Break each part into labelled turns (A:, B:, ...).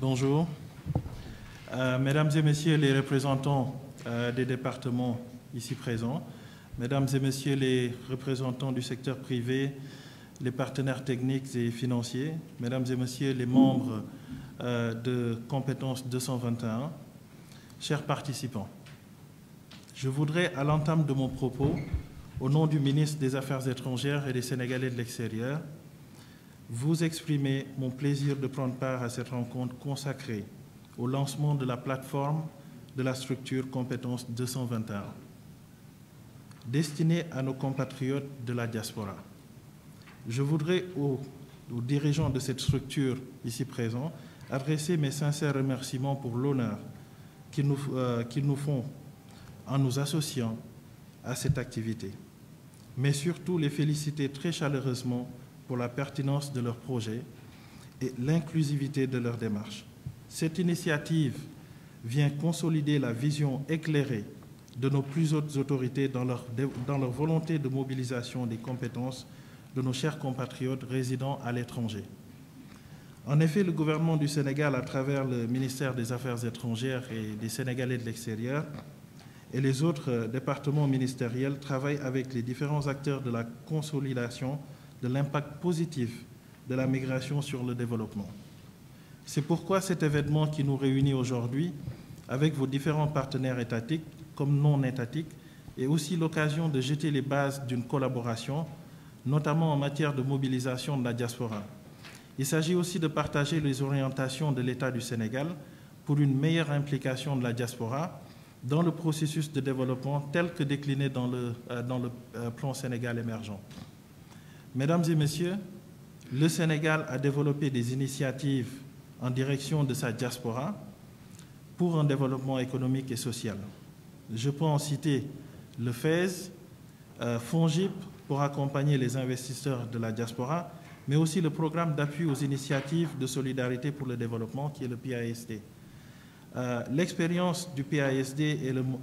A: Bonjour. Mesdames et messieurs les représentants des départements ici présents, mesdames et messieurs les représentants du secteur privé, les partenaires techniques et financiers, mesdames et messieurs les membres de compétences 221, chers participants, je voudrais, à l'entame de mon propos, au nom du ministre des Affaires étrangères et des Sénégalais de l'extérieur, vous exprimer mon plaisir de prendre part à cette rencontre consacrée au lancement de la plateforme de la structure Compétences 221, destinée à nos compatriotes de la diaspora. Je voudrais aux dirigeants de cette structure ici présents adresser mes sincères remerciements pour l'honneur qu'ils nous font en nous associant à cette activité, mais surtout les féliciter très chaleureusement pour la pertinence de leur projet et l'inclusivité de leur démarche. Cette initiative vient consolider la vision éclairée de nos plus hautes autorités dans leur volonté de mobilisation des compétences de nos chers compatriotes résidant à l'étranger. En effet, le gouvernement du Sénégal, à travers le ministère des Affaires étrangères et des Sénégalais de l'extérieur et les autres départements ministériels, travaillent avec les différents acteurs de la consolidation de l'impact positif de la migration sur le développement. C'est pourquoi cet événement qui nous réunit aujourd'hui avec vos différents partenaires étatiques comme non étatiques est aussi l'occasion de jeter les bases d'une collaboration, notamment en matière de mobilisation de la diaspora. Il s'agit aussi de partager les orientations de l'État du Sénégal pour une meilleure implication de la diaspora dans le processus de développement tel que décliné dans le plan Sénégal émergent. Mesdames et messieurs, le Sénégal a développé des initiatives en direction de sa diaspora pour un développement économique et social. Je peux en citer le FAISE, FONGIP pour accompagner les investisseurs de la diaspora, mais aussi le programme d'appui aux initiatives de solidarité pour le développement qui est le PASD. L'expérience du PASD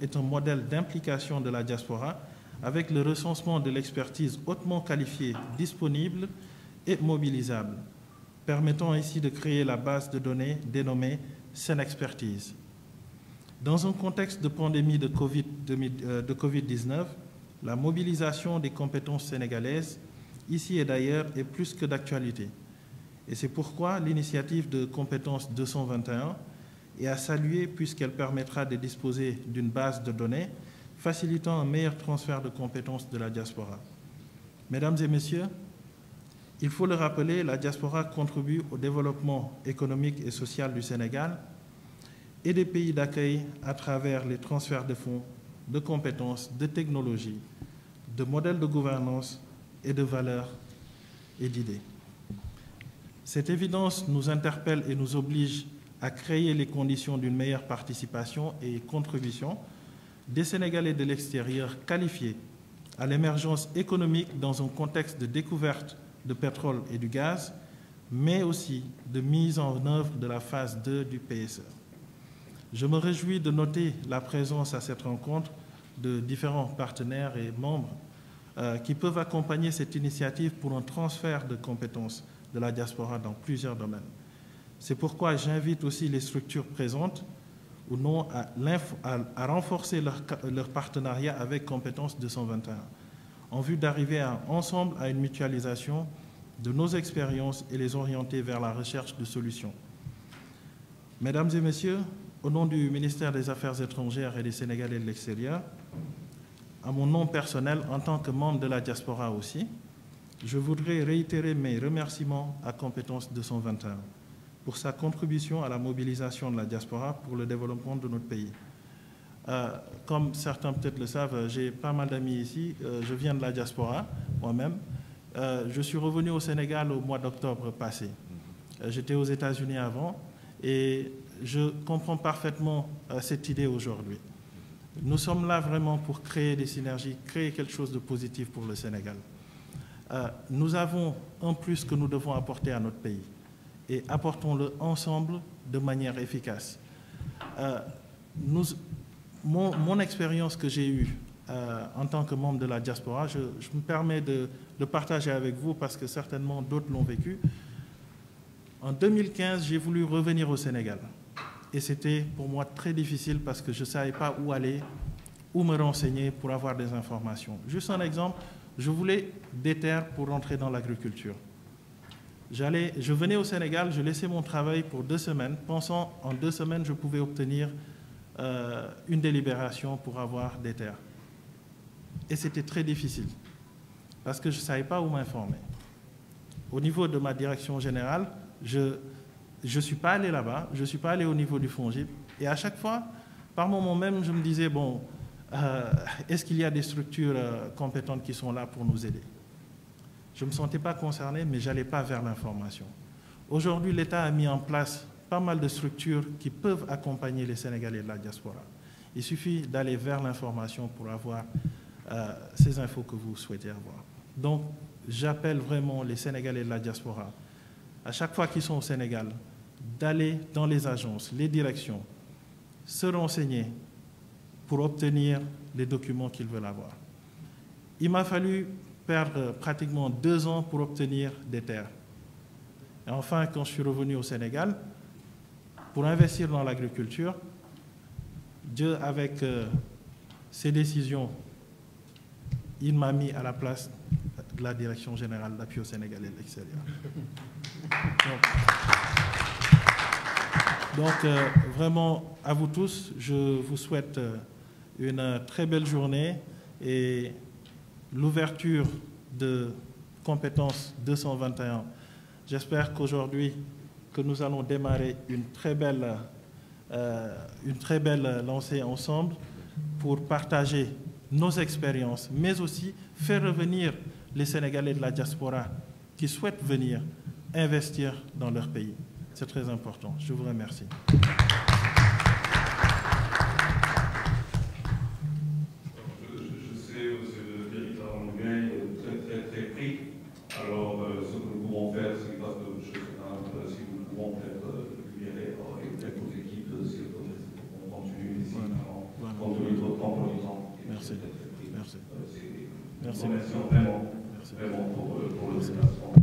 A: est un modèle d'implication de la diaspora avec le recensement de l'expertise hautement qualifiée, disponible et mobilisable, permettant ainsi de créer la base de données dénommée Sénexpertise. Dans un contexte de pandémie de Covid-19, la mobilisation des compétences sénégalaises, ici et d'ailleurs, est plus que d'actualité. Et c'est pourquoi l'initiative de Compétences 221 est à saluer puisqu'elle permettra de disposer d'une base de données facilitant un meilleur transfert de compétences de la diaspora. Mesdames et messieurs, il faut le rappeler, la diaspora contribue au développement économique et social du Sénégal et des pays d'accueil à travers les transferts de fonds, de compétences, de technologies, de modèles de gouvernance et de valeurs et d'idées. Cette évidence nous interpelle et nous oblige à créer les conditions d'une meilleure participation et contribution des Sénégalais de l'extérieur qualifiés à l'émergence économique dans un contexte de découverte de pétrole et du gaz, mais aussi de mise en œuvre de la phase 2 du PSE. Je me réjouis de noter la présence à cette rencontre de différents partenaires et membres qui peuvent accompagner cette initiative pour un transfert de compétences de la diaspora dans plusieurs domaines. C'est pourquoi j'invite aussi les structures présentes ou non à renforcer leur partenariat avec Compétences 221 en vue d'arriver ensemble à une mutualisation de nos expériences et les orienter vers la recherche de solutions. Mesdames et messieurs, au nom du ministère des Affaires étrangères et des Sénégalais de l'extérieur, à mon nom personnel en tant que membre de la diaspora aussi, je voudrais réitérer mes remerciements à Compétences 221 pour sa contribution à la mobilisation de la diaspora pour le développement de notre pays. Comme certains peut-être le savent, j'ai pas mal d'amis ici. Je viens de la diaspora, moi-même. Je suis revenu au Sénégal au mois d'octobre passé. J'étais aux États-Unis avant et je comprends parfaitement cette idée aujourd'hui. Nous sommes là vraiment pour créer des synergies, créer quelque chose de positif pour le Sénégal. Nous avons un plus que nous devons apporter à notre pays et apportons-le ensemble de manière efficace. Mon expérience que j'ai eue en tant que membre de la diaspora, je me permets de partager avec vous parce que certainement d'autres l'ont vécu. En 2015, j'ai voulu revenir au Sénégal. Et c'était pour moi très difficile parce que je ne savais pas où aller, où me renseigner pour avoir des informations. Juste un exemple, je voulais des terres pour rentrer dans l'agriculture. Je venais au Sénégal, je laissais mon travail pour 2 semaines, pensant en 2 semaines, je pouvais obtenir une délibération pour avoir des terres. Et c'était très difficile parce que je ne savais pas où m'informer. Au niveau de ma direction générale, je ne suis pas allé là-bas, je ne suis pas allé au niveau du FONGIP. Et à chaque fois, par moment même, je me disais, bon, est-ce qu'il y a des structures compétentes qui sont là pour nous aider? Je ne me sentais pas concerné, mais je n'allais pas vers l'information. Aujourd'hui, l'État a mis en place pas mal de structures qui peuvent accompagner les Sénégalais de la diaspora. Il suffit d'aller vers l'information pour avoir ces infos que vous souhaitez avoir. Donc, j'appelle vraiment les Sénégalais de la diaspora, à chaque fois qu'ils sont au Sénégal, d'aller dans les agences, les directions, se renseigner pour obtenir les documents qu'ils veulent avoir. Il m'a fallu perdre pratiquement 2 ans pour obtenir des terres. Et enfin, quand je suis revenu au Sénégal, pour investir dans l'agriculture, Dieu, avec ses décisions, il m'a mis à la place de la Direction générale d'appui au Sénégalais de l'extérieur. Donc vraiment, à vous tous, je vous souhaite une très belle journée et l'ouverture de compétences 221. J'espère qu'aujourd'hui, que nous allons démarrer une très belle lancée ensemble pour partager nos expériences, mais aussi faire revenir les Sénégalais de la diaspora qui souhaitent venir investir dans leur pays. C'est très important. Je vous remercie.
B: Je sais, monsieur le directeur Nguyen est très pris. Alors, ce que nous pouvons faire, c'est parce que je sais pas si nous pouvons peut-être libérer avec vos équipes, si on continue ici, compte tenu de votre emploi du temps.
A: Merci. Merci.
B: Merci. Merci vraiment, vraiment pour le déplacement.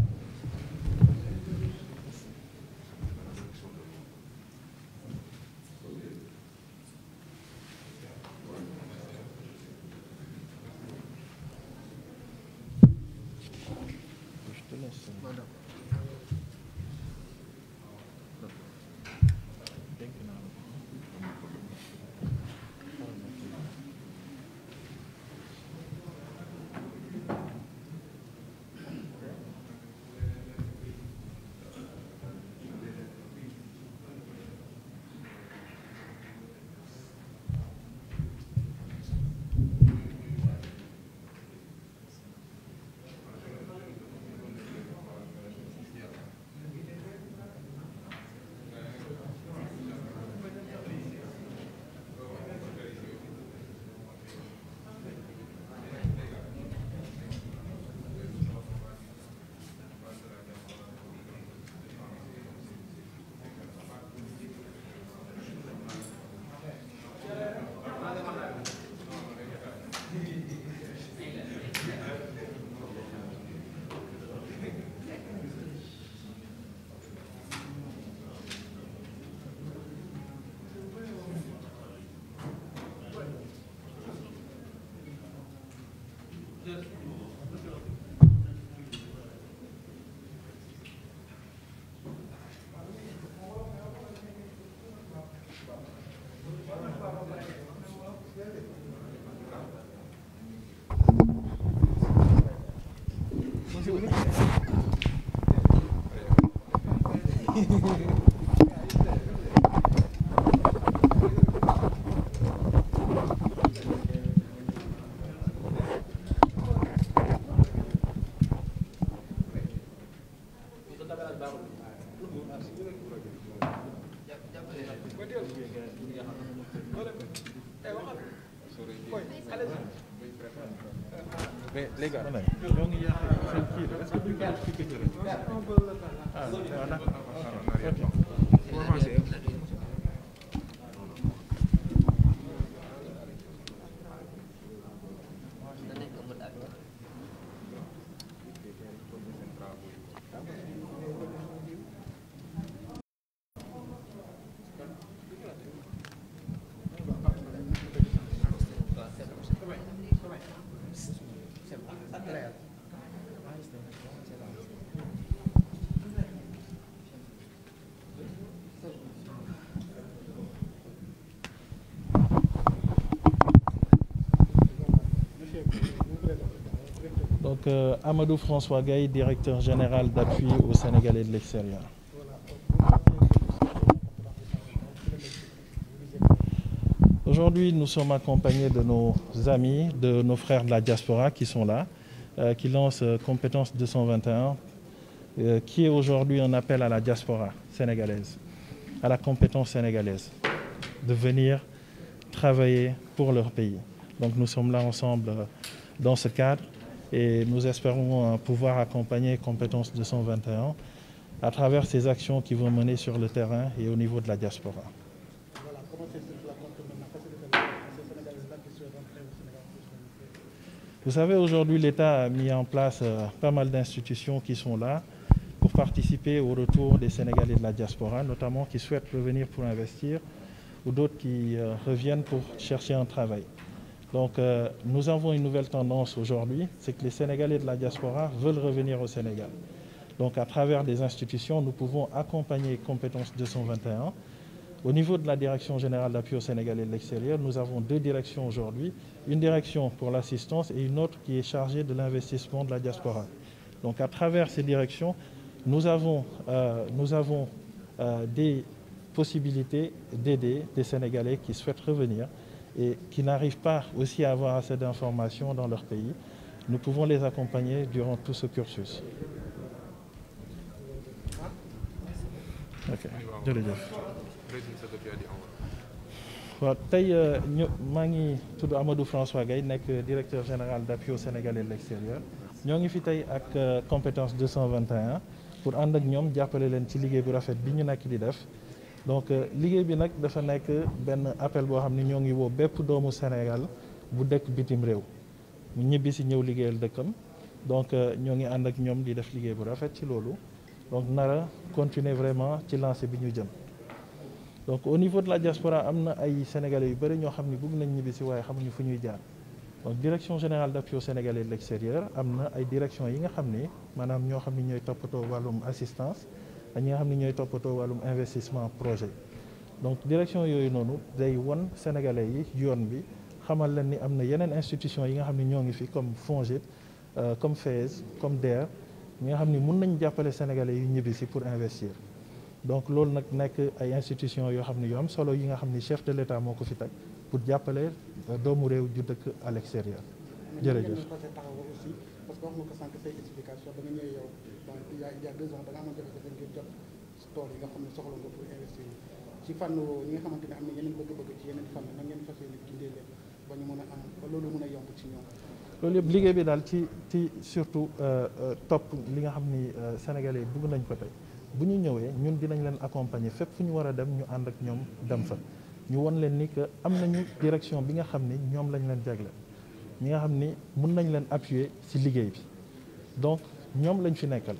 C: Mais les gars,
A: est-ce que tu peux expliquer Amadou François Gaye, directeur général d'appui aux Sénégalais de l'extérieur. Aujourd'hui, nous sommes accompagnés de nos amis, de nos frères de la diaspora qui sont là, qui lancent Compétences 221, qui est aujourd'hui un appel à la diaspora sénégalaise, à la compétence sénégalaise, de venir travailler pour leur pays. Donc nous sommes là ensemble dans ce cadre et nous espérons pouvoir accompagner Compétences 221 à travers ces actions qui vont mener sur le terrain et au niveau de la diaspora. Vous savez, aujourd'hui, l'État a mis en place pas mal d'institutions qui sont là pour participer au retour des Sénégalais de la diaspora, notamment qui souhaitent revenir pour investir ou d'autres qui reviennent pour chercher un travail. Donc, nous avons une nouvelle tendance aujourd'hui, c'est que les Sénégalais de la diaspora veulent revenir au Sénégal. Donc, à travers des institutions, nous pouvons accompagner Compétences 221. Au niveau de la Direction générale d'appui aux Sénégalais de l'extérieur, nous avons 2 directions aujourd'hui. Une direction pour l'assistance et une autre qui est chargée de l'investissement de la diaspora. Donc à travers ces directions, nous avons des possibilités d'aider des Sénégalais qui souhaitent revenir et qui n'arrivent pas aussi à avoir assez d'informations dans leur pays. Nous pouvons les accompagner durant tout ce cursus. Ok, jërëjëf. waaw tey maa ngi tudd Amadou François Gaye nekk directeur général d'appui aux Sénégalais de l'extérieur ñoo ngi fi tey ak Compétences 221 pour ànd ak ñoom jàppale leen ci liggéey bu rafet bi ñu nekk di def donc liggéey bi nag dafa nekk benn appel boo xam ne ñoo ngi woo bépp doomu Sénégal bu dëkk bitim réew mu ñibbi si ñëw liggéeyal dëkkam donc ñoo ngi ànd ak ñoom di def liggéey bu rafet ci loolu donc nara continuer vraiment ci lancé bi ñu jëm. Donc au niveau de la diaspora am na ay sénégalais yu bëri ñoo xam ne bëgg nañ ñibbi si waaye xamuñu fu ñuy jaar donc direction générale d'appui aux Sénégalais de l'extérieur am na ay direction yi nga xam ne maanaam ñoo xam ne ñooy toppatoo wàllum assistance ak ñi nga xam ne ñooy toppatoo wàllum investissement projet donc direction yooyu noonu day won sénégalais yi yoon bi xamal leen ni am na yeneen institution yi nga xam ne ñoo ngi fi comme FONGIP comme FAISE comme DER ñi nga xam ne mun nañ jàppale sénégalais yu ñibbi si pour investir. Donc loolu nag nekk ay institutions yoo xam ne yu am solo yi nga xam ni chef de l'État moo ko fi teg pour jàppale doomu réew ju dëkk à l'extérieur. jërëjëf.
D: parce que wax nga ko sànq say explication da nga ñëw yow donc il y a 2 ans da nga amoon jafe-jafe ngir jot tool yi nga xam ne soxla nga pour investir ci fànn ñi nga xamante ne am na yeneen bëgg-bëgg ci yeneen fànn na ngeen fas yéene gindee leen ba ñu mën a am ba loolu mën a yomb ci ñoom.
A: loolu yëpp liggéey bi daal ci surtout topp li nga xam ni sénégalais bëgg nañ ko tey. bu ñu ñëwee ñun dinañ leen accompagner fépp fu ñu war a dem ñu ànd ak ñoom dem fa ñu won leen ni que am nañu direction bi nga xam ni ñoom lañ leen jagleel ñi nga xam ni mun nañ leen appuyer ci liggéey bi donc ñoom lañ fi nekkal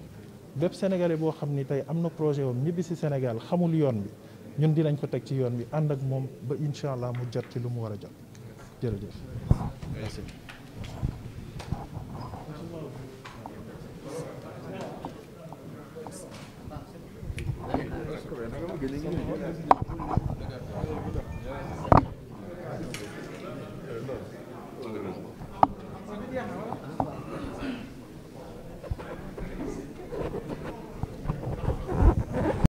A: bépp sénégalais boo xam ni tey am na projet wam ñibbi ci Sénégal xamul yoon bi ñun dinañ ko teg ci yoon bi ànd ak moom ba incha allah mu jot ci lu mu war a jot jërëjëf. Merci.
C: Gini-gini.